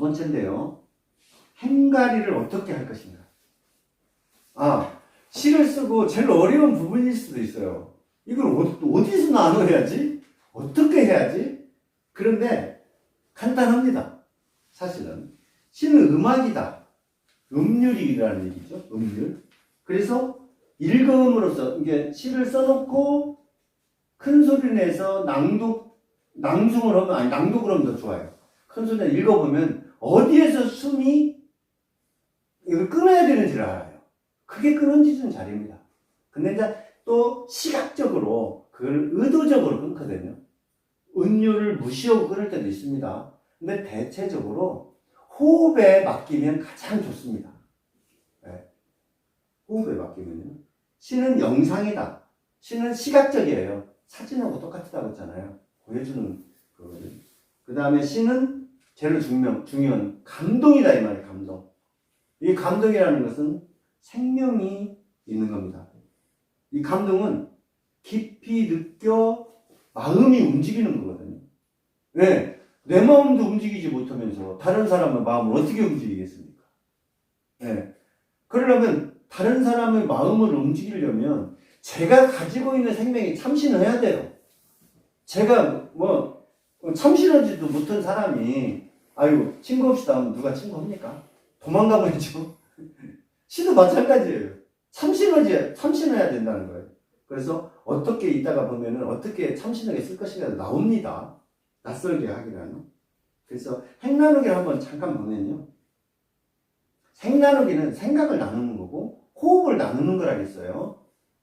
번째인데요. 행가리를 어떻게 할 것인가. 시를 쓰고 제일 어려운 부분일 수도 있어요. 이걸 어디서 나눠야지? 어떻게 해야지? 그런데 간단합니다. 사실은. 시는 음악이다. 음률이라는 얘기죠. 음률. 그래서 읽음으로써 이게 시를 써놓고 큰 소리 내서 낭송을 하면, 아니, 낭독을 하면 더 좋아요. 큰 소리 내서 읽어보면 어디에서 숨이 이걸 끊어야 되는지를 알아요. 그게 끊어지는 자리입니다. 근데 이제 또 시각적으로 그걸 의도적으로 끊거든요. 음률을 무시하고 끊을 때도 있습니다. 근데 대체적으로 호흡에 맡기면 가장 좋습니다. 네. 호흡에 맡기면요. 시는 영상이다. 시는 시각적이에요. 사진하고 똑같다고 했잖아요. 보여주는 거거든요. 그 다음에 시는 제일 중요한 감동이다 이 말이에요. 감동. 이 감동이라는 것은 생명이 있는 겁니다. 이 감동은 깊이 느껴 마음이 움직이는 거거든요. 네, 내 마음도 움직이지 못하면서 다른 사람의 마음을 어떻게 움직이겠습니까? 네. 그러려면 다른 사람의 마음을 움직이려면 제가 가지고 있는 생명이 참신해야 돼요. 제가 참신하지도 못한 사람이 아유 친구합시다 하면 누가 친구합니까? 도망가버리죠. 시도 마찬가지예요. 참신해야 된다는 거예요. 그래서 어떻게 이따가 보면은 어떻게 참신하게 쓸 것인가 나옵니다. 낯설게 하기라는. 그래서 행나누기를 한번 잠깐 보면요. 생나누기는 생각을 나누는 거고 호흡을 나누는 거라겠어요.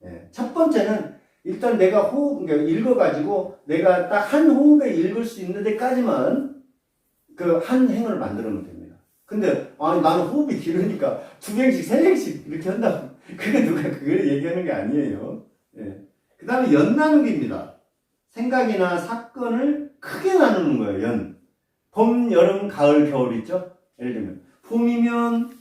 예. 첫 번째는 일단 내가 읽어가지고 내가 딱 한 호흡에 읽을 수 있는 데까지만 그 한 행을 만들어놓으면 됩니다. 근데 나는 호흡이 길으니까 2행씩 3행씩 이렇게 한다. 그게 누가 그걸 얘기하는 게 아니에요. 예. 그 다음에 연 나누기입니다. 생각이나 사건을 크게 나누는 거예요. 연. 봄, 여름, 가을, 겨울 있죠? 예를 들면 봄이면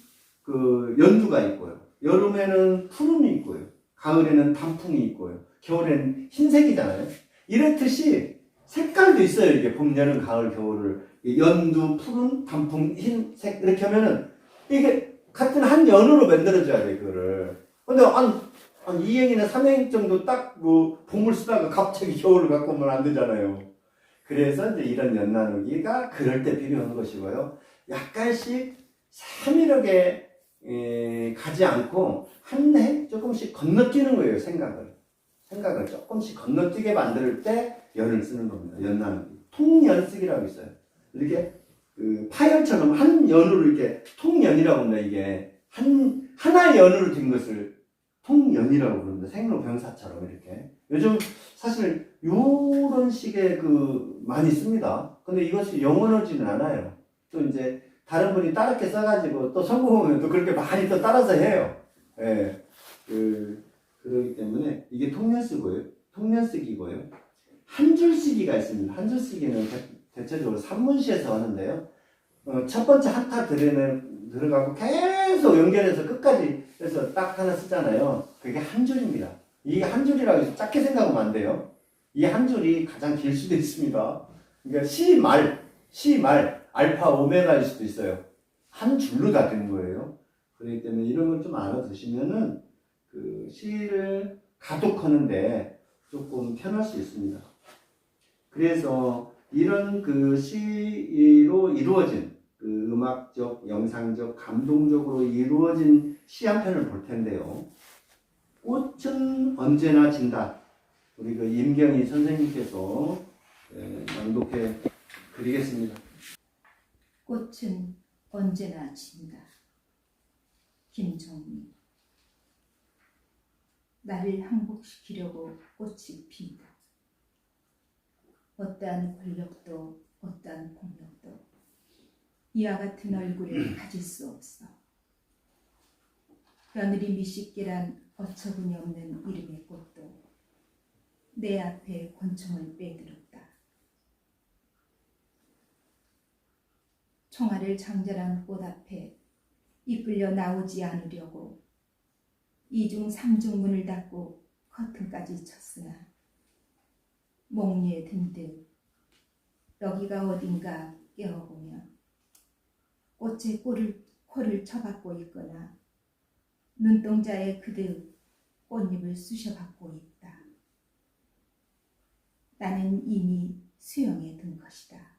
그 연두가 있고요. 여름에는 푸른이 있고요. 가을에는 단풍이 있고요. 겨울에는 흰색이잖아요. 이렇듯이 색깔도 있어요. 이게 봄, 여름, 가을, 겨울을 연두, 푸른, 단풍, 흰색 이렇게 하면은 이게 같은 한 연으로 만들어줘야 돼 그거를. 근데 한 2행이나 3행 정도 딱 봄을 쓰다가 갑자기 겨울을 갖고 오면 안 되잖아요. 그래서 이제 이런 연 나누기가 그럴 때 필요한 것이고요. 약간씩 세밀하게 가지 않고 한 해 조금씩 건너뛰는 거예요. 생각을 조금씩 건너뛰게 만들 때 연을 쓰는 겁니다. 연 나누기. 통연쓰기라고 있어요. 이렇게 파열처럼 한 연으로 이렇게 통연이라고 합니다. 이게 하나의 연으로 된 것을 통연이라고 부릅니다. 생로병사처럼 이렇게. 요즘 사실 이런 식의 많이 씁니다. 근데 이것이 영원하지는 않아요. 또 이제 다른 분이 따르게 써가지고 또 성공하면 또 그렇게 많이 또 따라서 해요. 예. 그러기 때문에 이게 통연쓰기고요. 한 줄 쓰기가 있습니다. 한 줄 쓰기는 대체적으로 산문시에서 하는데요. 첫 번째 한타 들어가고 계속 연결해서 끝까지 해서 딱 하나 쓰잖아요. 그게 한 줄입니다. 이게 한 줄이라고 해서 작게 생각하면 안 돼요. 이 한 줄이 가장 길 수도 있습니다. 그러니까 시 말, 알파, 오메가일 수도 있어요. 한 줄로 다 되는 거예요. 그렇기 때문에 이런 걸 좀 알아두시면은 시를 가독하는데 조금 편할 수 있습니다. 그래서 이런 시로 이루어진 음악적, 영상적, 감동적으로 이루어진 시 한 편을 볼 텐데요. 꽃은 언제나 진다. 우리 임경희 선생님께서 낭독해 드리겠습니다. 꽃은 언제나 진다. 김종민. 나를 항복시키려고 꽃이 핀다. 어떠한 권력도 어떠한 폭력도 이와 같은 얼굴을 가질 수 없어. 며느리 미식계란 어처구니 없는 이름의 꽃도 내 앞에 권총을 빼들었다. 총알을 장전한 꽃 앞에 이끌려 나오지 않으려고 2중 3중 문을 닫고 커튼까지 쳤으나 몽리에 든 듯 여기가 어딘가 깨어보면 꽃에 코를 쳐박고 있거나 눈동자에 그득 꽃잎을 쑤셔박고 있다. 나는 이미 수영에 든 것이다.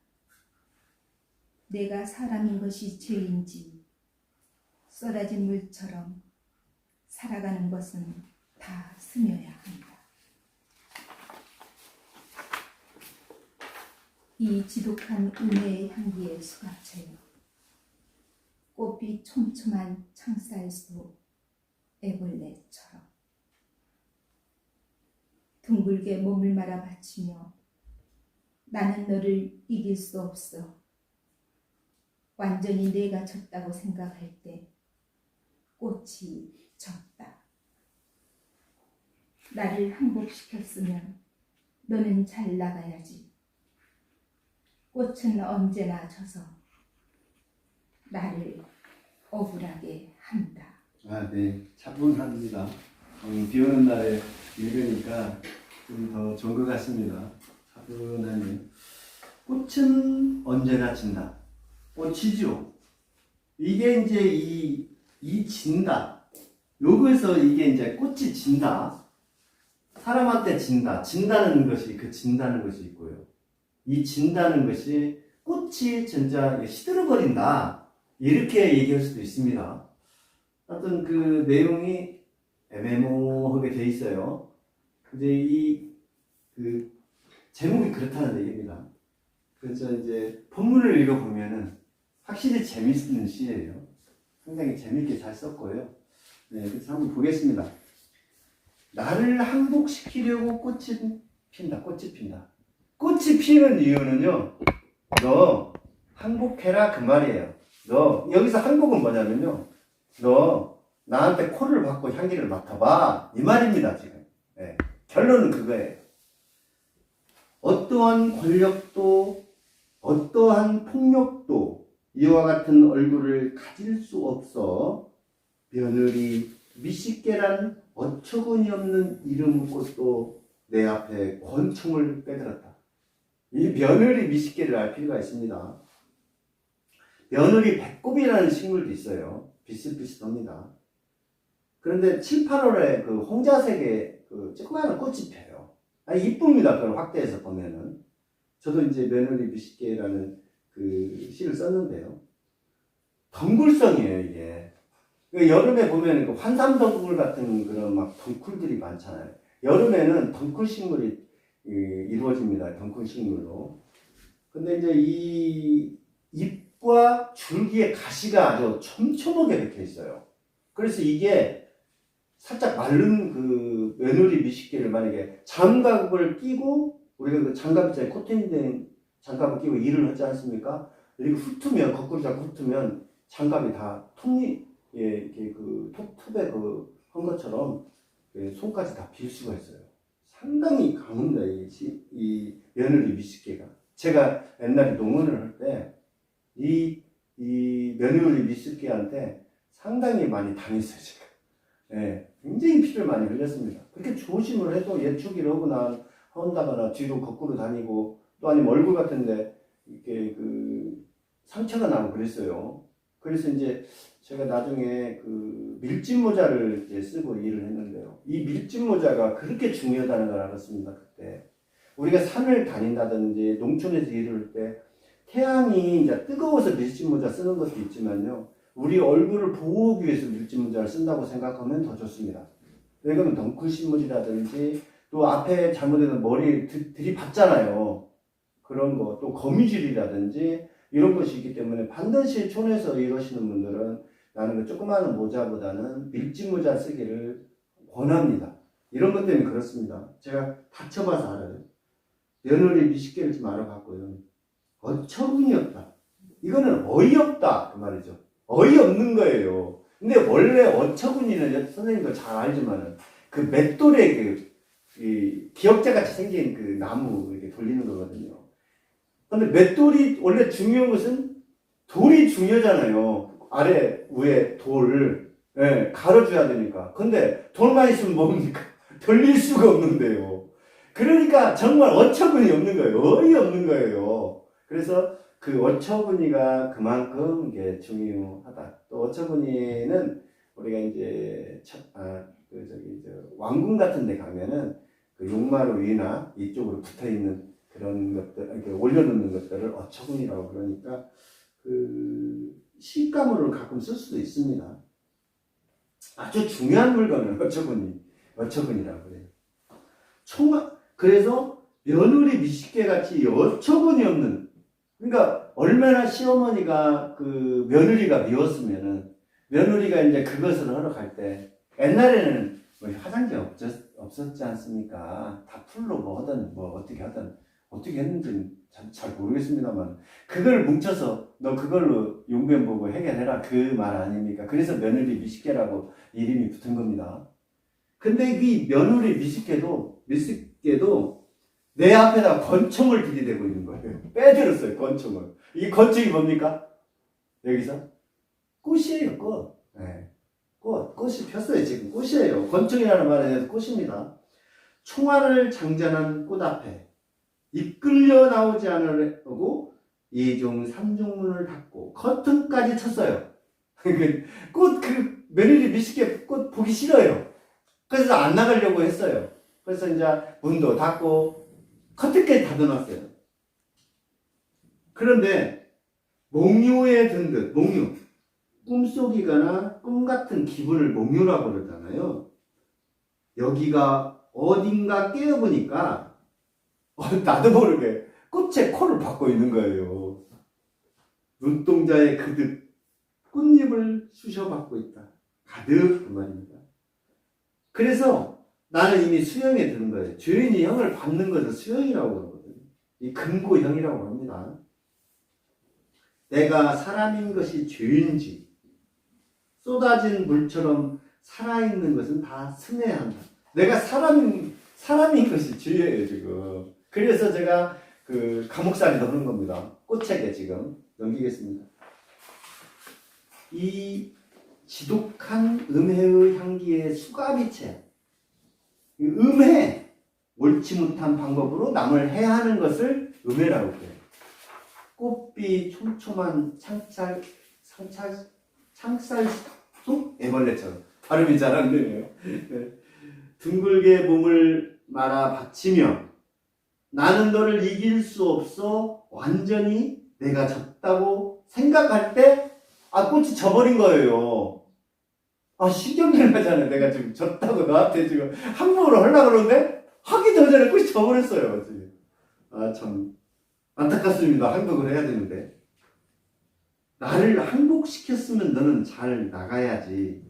내가 사람인 것이 죄인지 쏟아진 물처럼 살아가는 것은 다 스며야 한다. 이 지독한 운해의 향기에 수갑채여 꽃빛 촘촘한 창살 속 애벌레처럼 둥글게 몸을 말아 바치며 나는 너를 이길 수 없어. 완전히 내가 졌다고 생각할 때 꽃이 졌다. 나를 항복시켰으면 너는 잘 나가야지. 꽃은 언제나 져서 나를 억울하게 한다. 아, 네. 차분합니다. 비 오는 날에 읽으니까 좀 더 좋은 것 같습니다. 차분하니. 꽃은 언제나 진다. 꽃이죠. 이게 이제 이 진다. 여기서 이게 이제 꽃이 진다. 사람한테 진다. 진다는 것이, 그 진다는 것이 있고요. 이 진다는 것이 꽃이 진짜 시들어버린다. 이렇게 얘기할 수도 있습니다. 하여튼 그 내용이 애매모호하게 돼 있어요. 이제 그 제목이 그렇다는 얘기입니다. 그래서 이제 본문을 읽어보면은 확실히 재밌는 시예요. 상당히 재밌게 잘 썼고요. 네, 그래서 한번 보겠습니다. 나를 항복시키려고 꽃이 핀다. 꽃이 핀다. 꽃이 피는 이유는요. 너 항복해라 그 말이에요. 너 여기서 항복은 뭐냐면요. 너 나한테 코를 박고 향기를 맡아봐. 이 말입니다 지금. 네, 결론은 그거예요. 어떠한 권력도 어떠한 폭력도 이와 같은 얼굴을 가질 수 없어. 며느리 미식계란 어처구니 없는 이름 꽃도 내 앞에 권총을 빼들었다. 이 며느리 미식계를 알 필요가 있습니다. 며느리 배꼽이라는 식물도 있어요. 비슷비슷합니다. 그런데 7, 8월에 그 홍자색의 그 조그마한 꽃이 펴요. 이쁩니다. 그걸 확대해서 보면은. 저도 이제 며느리 미식계라는 그 시를 썼는데요. 덩굴성이에요, 이게. 여름에 보면 그 환삼덩굴 같은 그런 막 덩굴들이 많잖아요. 여름에는 덩굴 식물이 이루어집니다. 덩굴 식물로. 근데 이제 이 잎과 줄기의 가시가 아주 촘촘하게 박혀 있어요. 그래서 이게 살짝 마른 그 며느리 미식계를 만약에 장갑을 끼고 우리가 그 장갑 있잖아요. 코팅된 장갑을 끼고 일을 하지 않습니까? 이렇게 훑으면 거꾸로 잡고 훑으면 장갑이 다 이렇게 그 톱에 그 한 것처럼 손까지 다 빌 수가 있어요. 상당히 강합니다. 이 며느리 미식계가. 제가 옛날에 농원을 할 때 이 며느리 미식계한테 상당히 많이 당했어요. 제가. 네, 굉장히 피를 많이 흘렸습니다. 그렇게 조심을 해도 예초기를 하거나 한다거나 뒤로 거꾸로 다니고 또 아니면 얼굴 같은데 이렇게 그 상처가 나고 그랬어요. 그래서 이제 제가 나중에 그 밀짚 모자를 이제 쓰고 일을 했는데요. 이 밀짚 모자가 그렇게 중요하다는 걸 알았습니다. 그때 우리가 산을 다닌다든지 농촌에서 일을 할 때 태양이 이제 뜨거워서 밀짚 모자 쓰는 것도 있지만요. 우리 얼굴을 보호하기 위해서 밀짚 모자를 쓴다고 생각하면 더 좋습니다. 왜냐하면 덩굴 식물이라든지 또 앞에 잘못해서 머리 들이받잖아요. 그런 거, 또 거미줄이라든지 이런 것이 있기 때문에 반드시 촌에서 일하시는 분들은 나는 그 조그마한 모자보다는 밀짚 모자 쓰기를 권합니다. 이런 것 때문에 그렇습니다. 제가 다쳐봐서 알아요. 며느리 미식계를 좀 알아봤고요. 어처구니 없다. 이거는 어이없다. 그 말이죠. 어이없는 거예요. 근데 원래 어처구니는 선생님도 잘 알지만은 그 맷돌에 이 기역자같이 생긴 그 나무 이렇게 돌리는 거거든요. 근데 맷돌이 원래 중요한 것은 돌이 중요하잖아요. 아래 위에 돌을 갈아줘야 되니까. 근데 돌만 있으면 뭡니까? 돌릴 수가 없는데요. 그러니까 정말 어처구니 없는 거예요. 어이없는 거예요. 그래서 그 어처구니가 그만큼 이게 중요하다. 또 어처구니는 우리가 이제 왕궁 같은 데 가면은 그 용마루 위나 이쪽으로 붙어 있는 그런 것들, 이렇게 올려놓는 것들을 어처구니라고 그러니까 그 시감으로 가끔 쓸 수도 있습니다. 아주 중요한 물건을 어처구니라고 그래요. 그래서 며느리 미식개 같이 어처구니 없는, 그러니까 얼마나 시어머니가 그 며느리가 미웠으면은 며느리가 이제 그것을 하러 갈 때, 옛날에는 뭐 화장지 없었지 않습니까? 다 풀로 뭐 하든 뭐 어떻게 했는지 잘 모르겠습니다만, 그걸 뭉쳐서 너 그걸로 용변 보고 해결해라, 그 말 아닙니까? 그래서 며느리 미식개라고 이름이 붙은 겁니다. 근데 이 며느리 미식개도 내 앞에다 권총을 들이대고 있는 거예요. 빼들었어요, 권총을. 이 권총이 뭡니까? 여기서 꽃이에요, 꽃. 네. 꽃이 폈어요. 지금 꽃이에요. 권총이라는 말은 꽃입니다. 총알을 장전한 꽃 앞에 이끌려 나오지 않으려고 2중 3중문을 닫고 커튼까지 쳤어요. 며느리 미식개 꽃 보기 싫어요. 그래서 안 나가려고 했어요. 그래서 이제 문도 닫고 커튼까지 닫아놨어요. 그런데 몽유에 든 듯, 몽유, 꿈속이거나 꿈같은 기분을 몽유라고 그러잖아요. 여기가 어딘가 깨어보니까 나도 모르게 꽃에 코를 박고 있는 거예요. 눈동자에 그득 꽃잎을 쑤셔받고 있다. 가득 그 말입니다. 그래서 나는 이미 수형에 드는 거예요. 죄인이 형을 받는 것을 수형이라고 그러거든요. 이 금고형이라고 합니다. 내가 사람인 것이 죄인지 쏟아진 물처럼 살아있는 것은 다 스며야 한다. 내가 사람인 것이 죄예요, 지금. 그래서 제가 그 감옥살이도 하는 겁니다. 꽃책에 지금 넘기겠습니다. 이 지독한 음해의 향기에 수갑이 채. 음해, 옳지 못한 방법으로 남을 해하는 것을 음해라고 해요. 꽃비 촘촘한 창살 속 애벌레처럼. 발음이 잘 안 되네요. 네. 둥글게 몸을 말아 받치며 나는 너를 이길 수 없어 완전히 내가 졌다고 생각할 때 꽃이 져버린 거예요. 신경질 나잖아요. 내가 지금 졌다고 너한테 지금 함부로 하려고 그러는데 하기 더 전에 꽃이 져버렸어요. 지금. 참 안타깝습니다. 행복을 해야 되는데. 나를 항복시켰으면 너는 잘 나가야지.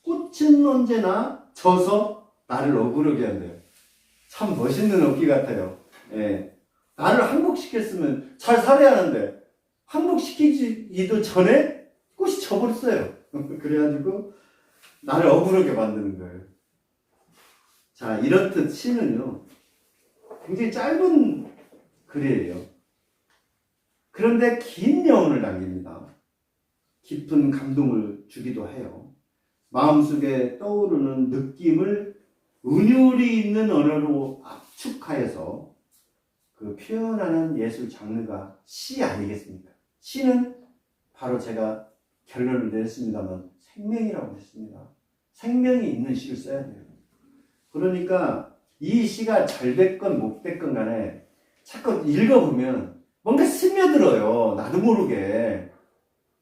꽃은 언제나 져서 나를 억울하게 한대요. 참 멋있는 어기 같아요. 예. 나를 항복시켰으면 잘 살아야 하는데 항복시키기도 전에 꽃이 져버렸어요. 그래가지고 나를 억울하게 만드는 거예요. 자, 이렇듯 시는요, 굉장히 짧은 글이에요. 그런데 긴 여운을 남깁니다. 깊은 감동을 주기도 해요. 마음속에 떠오르는 느낌을 은율이 있는 언어로 압축하여서 그 표현하는 예술 장르가 시 아니겠습니까? 시는 바로 제가 결론을 내렸습니다만 생명이라고 했습니다. 생명이 있는 시를 써야 돼요. 그러니까 이 시가 잘 됐건 못 됐건 간에 자꾸 읽어보면 뭔가 스며들어요. 나도 모르게.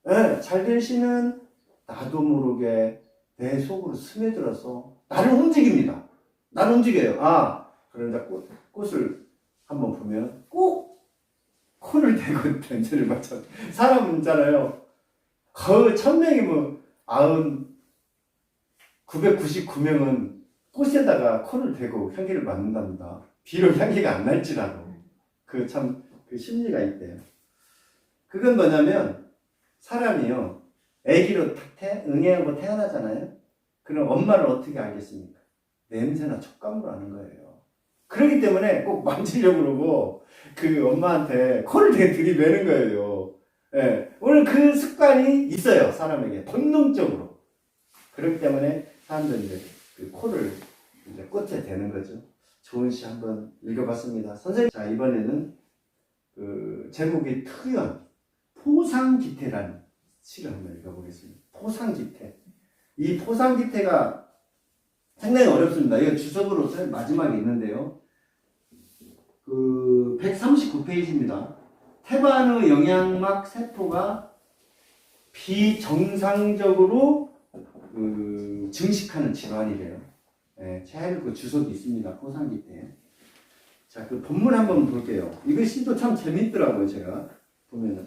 네, 잘된 시는 나도 모르게 내 속으로 스며들어서 나를 움직입니다. 나를 움직여요. 그런데 꽃을 한번 보면 꼭 코를 대고 단체를 맞춰. 사람은 있잖아요. 거의 1000명이면 999명은 꽃에다가 코를 대고 향기를 맡는답니다. 비록 향기가 안 날지라도. 그 심리가 있대요. 그건 뭐냐면, 사람이요, 아기로 응애하고 태어나잖아요? 그럼 엄마를 어떻게 알겠습니까? 냄새나 촉감으로 아는 거예요. 그렇기 때문에 꼭 만지려고 그러고, 그 엄마한테 코를 되게 들이매는 거예요. 예. 오늘 그 습관이 있어요, 사람에게. 본능적으로. 그렇기 때문에 사람들이 이제 그 코를 이제 꽃에 대는 거죠. 좋은 시 한번 읽어봤습니다. 선생님, 자, 이번에는 그 제목이 특연. 포상기태라는 시를 한번 읽어보겠습니다. 포상기태. 이 포상기태가 상당히 어렵습니다. 이거 주석으로 마지막에 있는데요. 그 139페이지입니다. 태반의 영양막 세포가 비정상적으로 증식하는 질환이래요. 네, 책 그 주석이 있습니다. 포상기태. 자, 그 본문 한번 볼게요. 이거 시도 참 재밌더라고요. 제가 보면은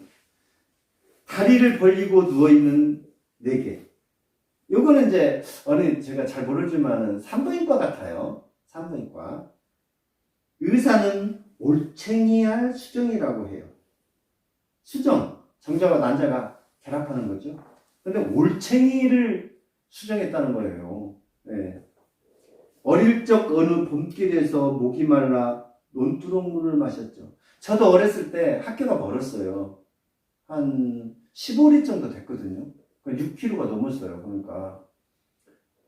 다리를 벌리고 누워 있는 4개. 요거는 이제 어느 제가 잘 모르지만은 산부인과 같아요. 산부인과. 의사는 올챙이알 수정이라고 해요. 수정, 정자와 난자가 결합하는 거죠. 근데 올챙이를 수정했다는 거예요. 네. 어릴 적 어느 봄길에서 목이 말라 논두렁물을 마셨죠. 저도 어렸을 때 학교가 멀었어요. 한 15리 정도 됐거든요. 6km가 넘었어요. 그러니까.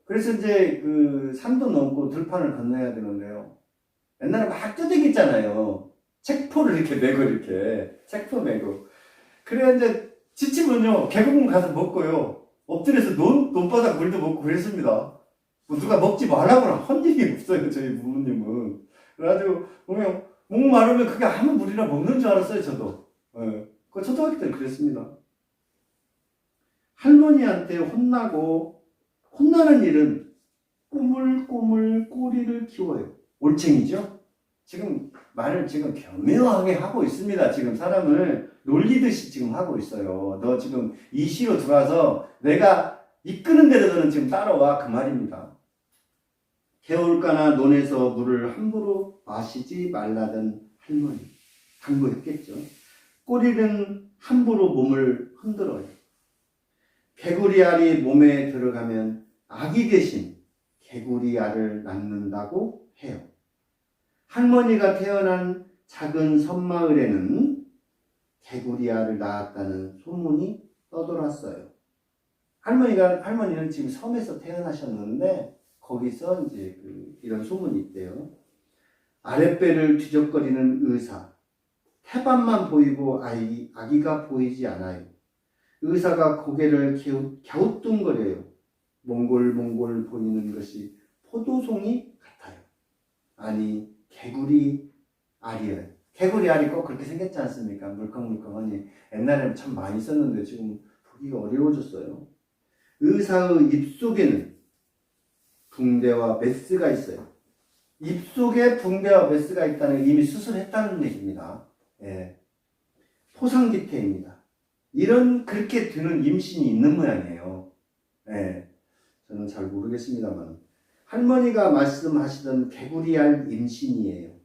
그래서 이제 그 산도 넘고 들판을 건너야 되는데요. 옛날에 막 뜯어겠잖아요. 책포를 이렇게 메고 이렇게. 책포 메고. 그래 이제 지치면요. 계곡물 가서 먹고요. 엎드려서 논바닥 물도 먹고 그랬습니다. 뭐 누가 먹지 말라고는 한 일이 없어요. 저희 부모님은. 그래가지고 보면 목 마르면 그게 아무 물이나 먹는 줄 알았어요. 저도. 예. 그 초등학교 때 그랬습니다. 할머니한테 혼나는 일은 꾸물꾸물 꼬리를 키워요. 올챙이죠? 지금 말을 지금 교묘하게 하고 있습니다. 지금 사람을 놀리듯이 지금 하고 있어요. 너 지금 이 시로 들어와서 내가 이끄는 대로 너는 지금 따라와. 그 말입니다. 개울가나 논에서 물을 함부로 마시지 말라던 할머니. 당부했겠죠. 꼬리는 함부로 몸을 흔들어요. 개구리 알이 몸에 들어가면 아기 대신 개구리 알을 낳는다고 해요. 할머니가 태어난 작은 섬마을에는 개구리 알을 낳았다는 소문이 떠돌았어요. 할머니는 지금 섬에서 태어나셨는데 거기서 이제 이런 소문이 있대요. 아랫배를 뒤적거리는 의사. 태반만 보이고 아기가 보이지 않아요. 의사가 고개를 갸우뚱거려요. 몽골몽골 보이는 것이 포도송이 같아요. 아니 개구리 알이에요. 개구리 알이 꼭 그렇게 생겼지 않습니까? 물컹물컹하니. 옛날에는 참 많이 썼는데 지금 보기가 어려워졌어요. 의사의 입속에는 붕대와 메스가 있어요. 입속에 붕대와 메스가 있다는 게 이미 수술했다는 얘기입니다. 예. 포상기태입니다. 그렇게 드는 임신이 있는 모양이에요. 예. 저는 잘 모르겠습니다만. 할머니가 말씀하시던 개구리알 임신이에요.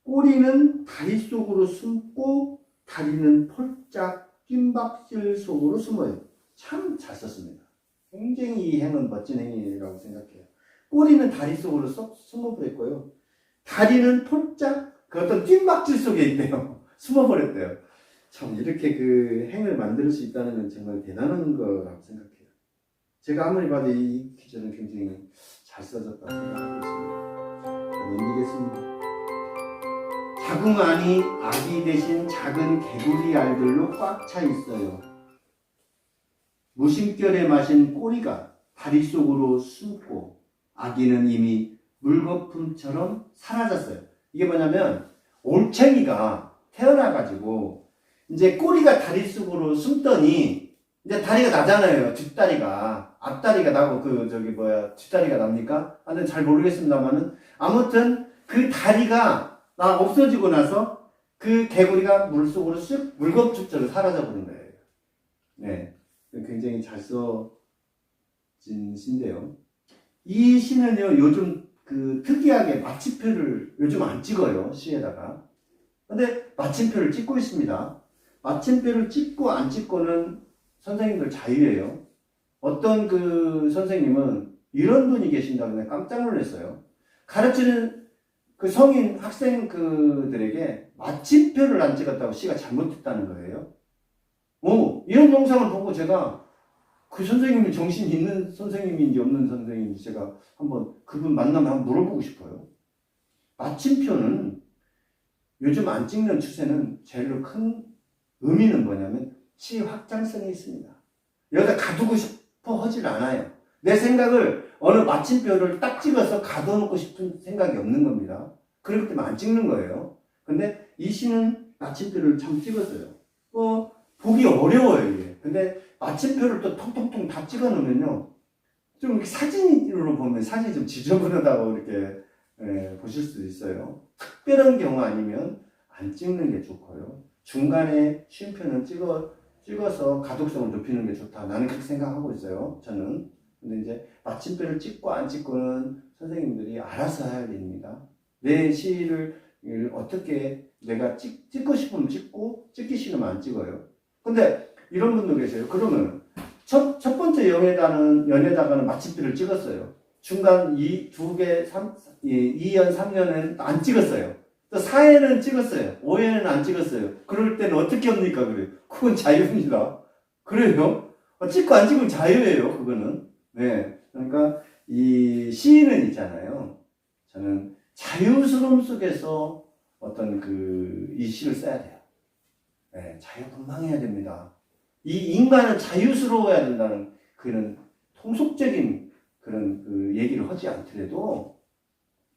꼬리는 다리 속으로 숨고 다리는 폴짝 뜀박질 속으로 숨어요. 참 잘 썼습니다. 굉장히 이 행은 멋진 행위라고 생각해요. 꼬리는 다리 속으로 쏙 숨어버렸고요. 다리는 폴짝 그 어떤 뜀박질 속에 있대요. 숨어버렸대요. 참 이렇게 그 행을 만들 수 있다는 건 정말 대단한 거라고 생각해요. 제가 아무리 봐도 이 퀴즈는 굉장히 잘 써졌다고 생각하고 있습니다. 넘기겠습니다. 자궁안이 아기 대신 작은 개구리 알들로 꽉 차 있어요. 무심결에 마신 꼬리가 다리 속으로 숨고 아기는 이미 물거품처럼 사라졌어요. 이게 뭐냐면 올챙이가 태어나가지고 이제 꼬리가 다리 속으로 숨더니 이제 다리가 나잖아요. 뒷다리가. 앞다리가 나고 뒷다리가 납니까? 나는 잘 모르겠습니다만은 아무튼 그 다리가 없어지고 나서 그 개구리가 물속으로 쓱 물겁죽처럼 사라져버린 거예요. 네. 굉장히 잘 써진 시인데요. 이 시는요, 요즘 특이하게 마침표를 요즘 안 찍어요, 시에다가. 근데 마침표를 찍고 있습니다. 마침표를 찍고 안 찍고는 선생님들 자유예요. 어떤 선생님은 이런 분이 계신다고 내가 깜짝 놀랐어요. 가르치는 성인 학생들에게 마침표를 안 찍었다고 시가 잘못했다는 거예요. 이런 영상을 보고 제가 그 선생님이 정신 있는 선생님인지 없는 선생님인지 제가 한번 그분 만나면 한번 물어보고 싶어요. 마침표는 요즘 안 찍는 추세는 제일 큰 의미는 뭐냐면 시 확장성이 있습니다. 여기다 가두고 싶어 하질 않아요. 내 생각을 어느 마침표를 딱 찍어서 가둬놓고 싶은 생각이 없는 겁니다. 그렇기 때문에 안 찍는 거예요. 근데 이 시는 마침표를 참 찍었어요. 보기 어려워요, 이게. 근데 마침표를 또 통통통 다 찍어 놓으면요. 좀 이렇게 사진으로 보면 사진이 좀 지저분하다고 이렇게 보실 수도 있어요. 특별한 경우 아니면 안 찍는 게 좋고요. 중간에 쉼표는 찍어서 가독성을 높이는 게 좋다. 나는 그렇게 생각하고 있어요. 저는. 근데 이제 마침표를 찍고 안 찍고는 선생님들이 알아서 해야 됩니다. 내 시를 어떻게 내가 찍고 싶으면 찍고 찍기 싫으면 안 찍어요. 근데 이런 분도 계세요. 그러면 첫 번째 연에다가는 마침표를 찍었어요. 중간 2개, 2연, 3년은 안 찍었어요. 또 4회는 찍었어요. 5회는 안 찍었어요. 그럴 때는 어떻게 합니까? 그래요. 그건 자유입니다. 그래요? 찍고 안 찍으면 자유예요. 그거는. 네. 그러니까 이 시인은 있잖아요. 저는 자유스러움 속에서 어떤 이 시를 써야 돼요. 네. 자유분방해야 됩니다. 이 인간은 자유스러워야 된다는 그런 통속적인 그런 얘기를 하지 않더라도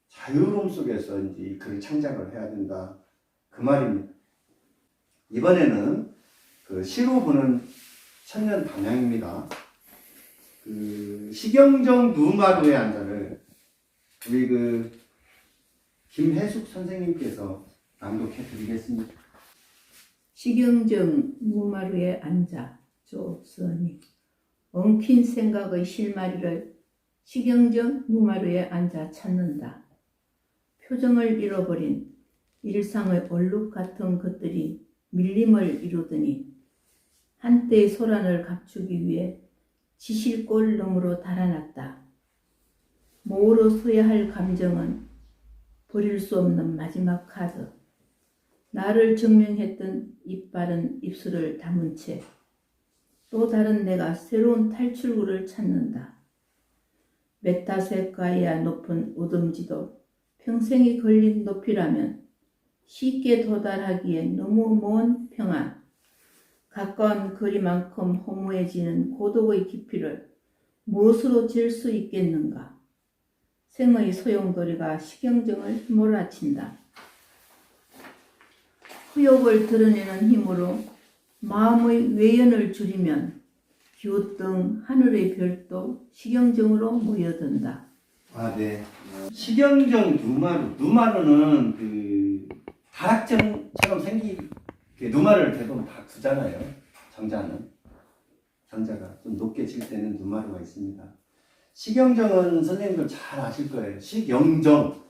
자유로움 속에서 이제 이 글을 창작을 해야 된다. 그 말입니다. 이번에는 시로 보는 천년 단양입니다. 시경정 누마루의 안자를 우리 김혜숙 선생님께서 낭독해 드리겠습니다. 시경정 누마루에 앉아 조선이 엉킨 생각의 실마리를 시경정 누마루에 앉아 찾는다. 표정을 잃어버린 일상의 얼룩 같은 것들이 밀림을 이루더니 한때의 소란을 감추기 위해 지실골 너머로 달아났다. 모으러 서야 할 감정은 버릴 수 없는 마지막 카드. 나를 증명했던 이빠른 입술을 담은 채 또 다른 내가 새로운 탈출구를 찾는다. 메타세카이아 높은 우듬지도 평생이 걸린 높이라면 쉽게 도달하기에 너무 먼 평안, 가까운 거리만큼 허무해지는 고독의 깊이를 무엇으로 잴 수 있겠는가? 생의 소용돌이가 시경정을 몰아친다. 후욕을 드러내는 힘으로 마음의 외연을 줄이면 기웃등 하늘의 별도 시경정으로 모여든다. 아, 네. 시경정 누마루는 다락정처럼 누마루를 대부분 다 두잖아요. 정자가 좀 높게 칠 때는 누마루가 있습니다. 시경정은 선생님들 잘 아실 거예요. 시경정.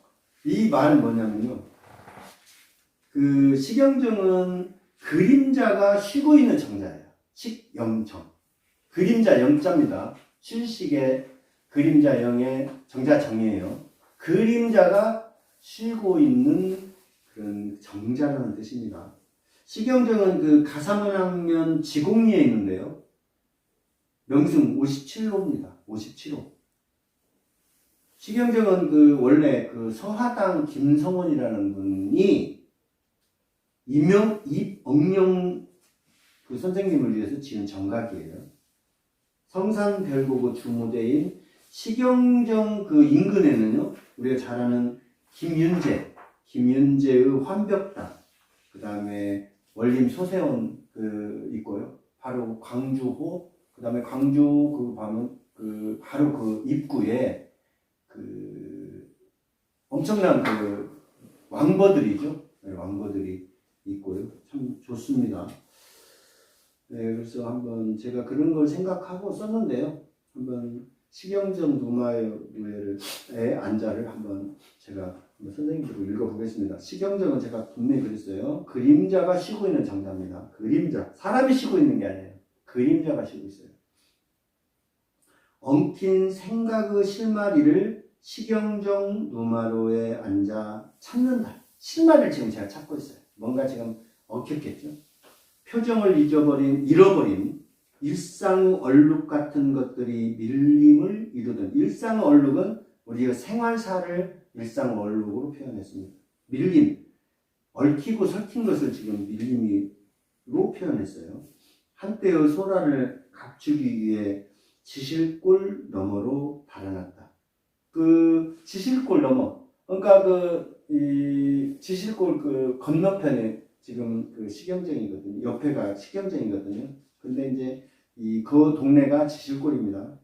이 말은 뭐냐면요. 시경정은 그림자가 쉬고 있는 정자예요. 식영정. 그림자 영자입니다. 쉴식의 그림자 영의 정자 정이에요. 그림자가 쉬고 있는 그런 정자라는 뜻입니다. 시경정은 가사문학면 지공리에 있는데요. 명승 57호입니다. 57호. 시경정은 원래 서하당 김성원이라는 분이 입억령 선생님을 위해서 지은 정각이에요. 성산별고고 주무대인 시경정 인근에는요, 우리가 잘 아는 김윤재의 환벽당, 그 다음에 원림 소세원 있고요. 바로 광주호, 그 다음에 광주 바로 입구에 엄청난 왕버들이죠. 네, 왕버들이 있고요. 참 좋습니다. 네, 그래서 한번 제가 그런 걸 생각하고 썼는데요. 한번 시경정 누마루의 안자를 한번 제가 선생님들로 읽어보겠습니다. 시경정은 제가 분명히 그랬어요. 그림자가 쉬고 있는 정자입니다. 그림자. 사람이 쉬고 있는 게 아니에요. 그림자가 쉬고 있어요. 엉킨 생각의 실마리를 시경정 누마루에 앉아 찾는다. 실마리를 지금 제가 찾고 있어요. 뭔가 지금 엉켰겠죠? 표정을 잃어버린 일상의 얼룩 같은 것들이 밀림을 이루던, 일상의 얼룩은 우리가 생활사를 일상의 얼룩으로 표현했습니다. 밀림, 얽히고 설킨 것을 지금 밀림이 표현했어요. 한때의 소란을 감추기 위해 지실골 너머로 달아났다. 그 지실골 너머, 그러니까 이 지실골 그 건너편에 지금 그 시경정이거든요. 옆에가 시경정이거든요. 근데 이제 그 동네가 지실골입니다.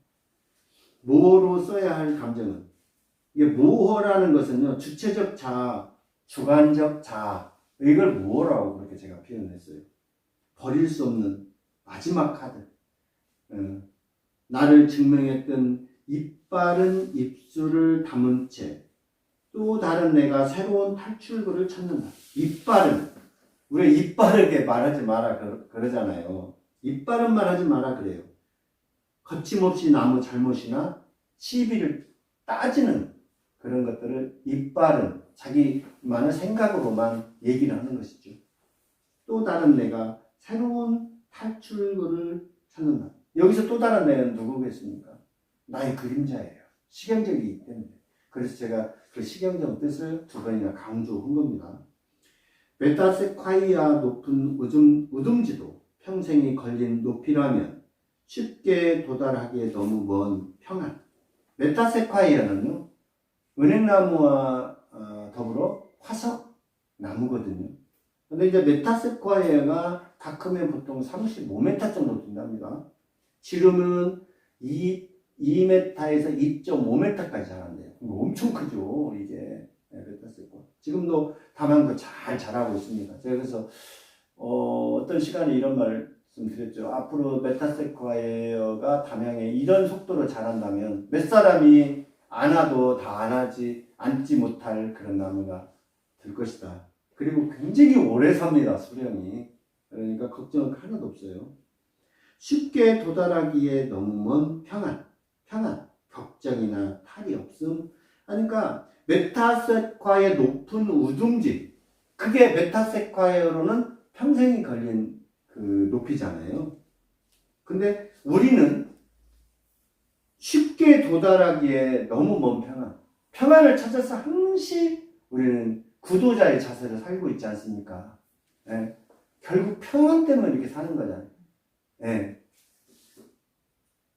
모호로 써야 할 감정은, 이게 모호라는 것은요, 주체적 자아, 주관적 자아, 이걸 모호라고 그렇게 제가 표현했어요. 버릴 수 없는 마지막 카드. 나를 증명했던 이빠른 입술을 담은 채 또 다른 내가 새로운 탈출구를 찾는다. 이빠른, 우리가 이빠르게 말하지 마라 그러잖아요. 이빠른 말하지 마라 그래요. 거침없이 남의 잘못이나 시비를 따지는 그런 것들을 이빠른, 자기만의 생각으로만 얘기를 하는 것이죠. 또 다른 내가 새로운 탈출구를 찾는다. 여기서 또 다른 내는 누구겠습니까? 나의 그림자예요. 시경적이기 때문에. 그래서 제가 그 시경적 뜻을 두 번이나 강조한 겁니다. 메타세콰이아 높은 우둥지도 평생이 걸린 높이라면 쉽게 도달하기에 너무 먼 평안. 메타세콰이아는요, 은행나무와 더불어 화석나무거든요. 근데 이제 메타세콰이아가 다 크면 보통 35m 정도 된답니다. 지름은 2m에서 2.5m까지 자란대요. 엄청 크죠, 이게. 메타세콰이아. 지금도 다만도 잘 자라고 있습니다. 제가 그래서 어떤 시간에 이런 말씀드렸죠. 앞으로 메타세콰이아가 담양에 이런 속도로 자란다면 몇 사람이 안아도 다 앉지 못할 그런 나무가 될 것이다. 그리고 굉장히 오래 삽니다, 수령이. 그러니까 걱정은 하나도 없어요. 쉽게 도달하기에 너무 먼 평안, 걱정이나 탈이 없음. 그러니까 메타세콰이아의 높은 우둥지, 그게 메타세콰이아로는 평생이 걸린 그 높이잖아요. 근데 우리는 쉽게 도달하기에 너무 먼 평안을 찾아서 항시 우리는 구도자의 자세를 살고 있지 않습니까? 예. 결국 평안 때문에 이렇게 사는 거잖아요. 예.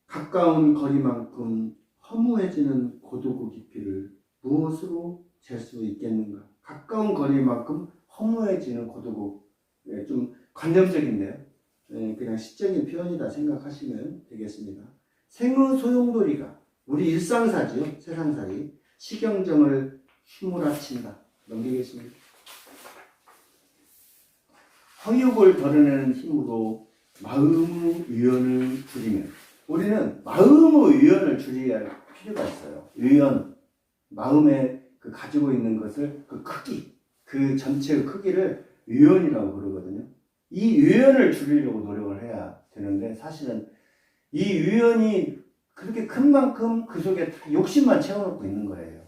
가까운 거리만큼 허무해지는 고도구 깊이를 무엇으로 잴 수 있겠는가? 가까운 거리만큼 허무해지는 고도구. 예, 좀 관념적인데요. 예, 그냥 시적인 표현이다 생각하시면 되겠습니다. 생의 소용돌이가 우리 일상사지요, 세상살이 시경정을 휘몰아친다. 넘기겠습니다. 허육을 덜어내는 힘으로 마음의 유연을 줄이면, 우리는 마음의 유연을 줄여야 할 필요가 있어요. 유연, 마음에 그 가지고 있는 것을 그 크기, 그 전체의 크기를 유연이라고 그러거든요. 이 유연을 줄이려고 노력을 해야 되는데, 사실은 이 유연이 그렇게 큰 만큼 그 속에 다 욕심만 채워놓고 있는 거예요.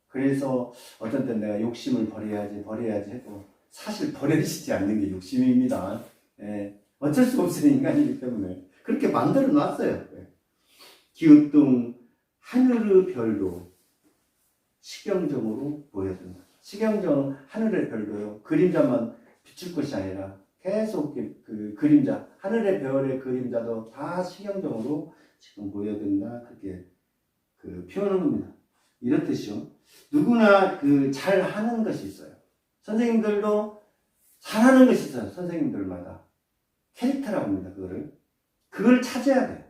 그래서 어떤 때 내가 욕심을 버려야지 해도 사실 버려지지 않는 게 욕심입니다. 예, 어쩔 수 없어요, 인간이기 때문에. 그렇게 만들어 놨어요. 예. 기우뚱 하늘의 별도 시경정으로 보여준다. 시경정 하늘의 별도요, 그림자만 비출 것이 아니라 계속 그 그림자, 하늘의 별의 그림자도 다 시경정으로 지금 보여준다. 그렇게 그 표현한 겁니다. 이런 뜻이요. 누구나 그 잘하는 것이 있어요. 선생님들도 잘하는 것이 있어요. 선생님들마다 캐릭터라고 합니다. 그걸 찾아야 돼요.